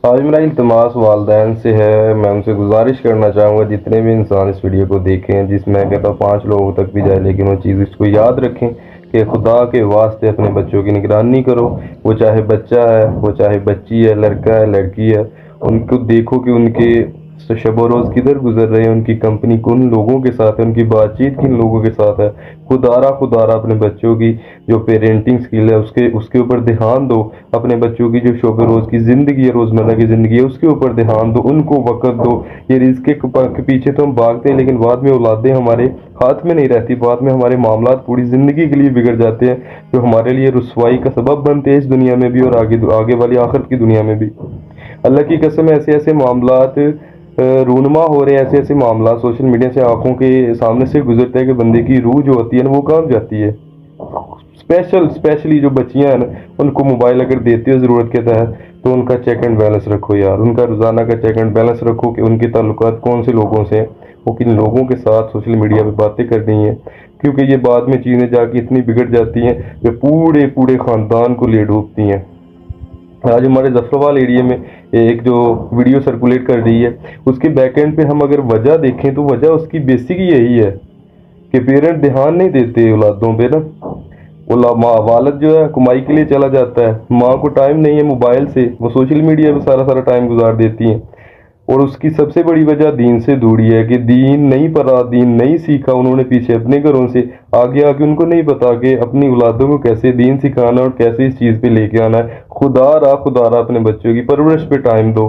आज मेरा इल्तमास वालदैन से है। मैं उनसे गुजारिश करना चाहूँगा जितने भी इंसान इस वीडियो को देखें, जिसमें कहता हूँ 5 लोगों तक भी जाए, लेकिन वो चीज़ इसको याद रखें कि खुदा के वास्ते अपने बच्चों की निगरानी करो। वो चाहे बच्चा है, वो चाहे बच्ची है, लड़का है, लड़की है, उनको देखो कि उनके शब व रोज़ किधर गुजर रहे हैं, उनकी कंपनी किन लोगों के साथ है, उनकी बातचीत किन लोगों के साथ है। खुदारा खुदारा अपने बच्चों की जो पेरेंटिंग स्किल है उसके उसके ऊपर ध्यान दो। अपने बच्चों की जो शोबे रोज़ की ज़िंदगी है, रोज़मर्रा की ज़िंदगी है, उसके ऊपर ध्यान दो, उनको वक़्त दो। ये रिज़्क़ के पीछे तो हम भागते हैं, लेकिन बाद में औलादें हमारे हाथ में नहीं रहती। बाद में हमारे मामलात पूरी ज़िंदगी के लिए बिगड़ जाते हैं, जो हमारे लिए रुसवाई का सबब बनते हैं इस दुनिया में भी और आगे आगे वाली आखिरत की दुनिया में भी। अल्लाह की कसम, ऐसे ऐसे मामलात रूनमा हो रहे हैं, ऐसे ऐसे मामला सोशल मीडिया से आंखों के सामने से गुजरते हैं कि बंदे की रूह जो होती है ना वो कांप जाती है। स्पेशली जो बच्चियां हैं ना, उनको मोबाइल अगर देते हो ज़रूरत के तहत, तो उनका चेक एंड बैलेंस रखो यार। उनका रोज़ाना का चेक एंड बैलेंस रखो कि उनके ताल्लुकात कौन से लोगों से हैं, वो किन लोगों के साथ सोशल मीडिया पे बातें कर रही हैं, क्योंकि ये बाद में चीज़ें जाके इतनी बिगड़ जाती हैं कि पूरे पूरे ख़ानदान को ले डूबती हैं। आज हमारे जफरवाल एरिया में एक जो वीडियो सर्कुलेट कर रही है, उसके बैक एंड पे हम अगर वजह देखें तो वजह उसकी बेसिक यही है कि पेरेंट ध्यान नहीं देते औलादों पे ना। वालद जो है कमाई के लिए चला जाता है, माँ को टाइम नहीं है मोबाइल से, वो सोशल मीडिया पे सारा सारा टाइम गुजार देती हैं। और उसकी सबसे बड़ी वजह दीन से दूरी है कि दीन नहीं पढ़ा, दीन नहीं सीखा उन्होंने पीछे अपने घरों से। आगे आके उनको नहीं पता कि अपनी औलादों को कैसे दीन सिखाना और कैसे इस चीज़ पे लेके आना है। खुदारा अपने बच्चों की परवरिश पे टाइम दो।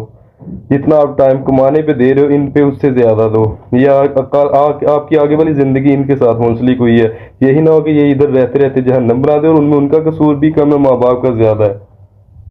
जितना आप टाइम कमाने पे दे रहे हो, इन पे उससे ज़्यादा दो। या आपकी आगे वाली ज़िंदगी इनके साथ मुंसलिक हुई है। यही ना हो कि ये इधर रहते रहते जहन्नम बना दे और उनमें उनका कसूर भी कम है, माँ बाप का ज़्यादा है।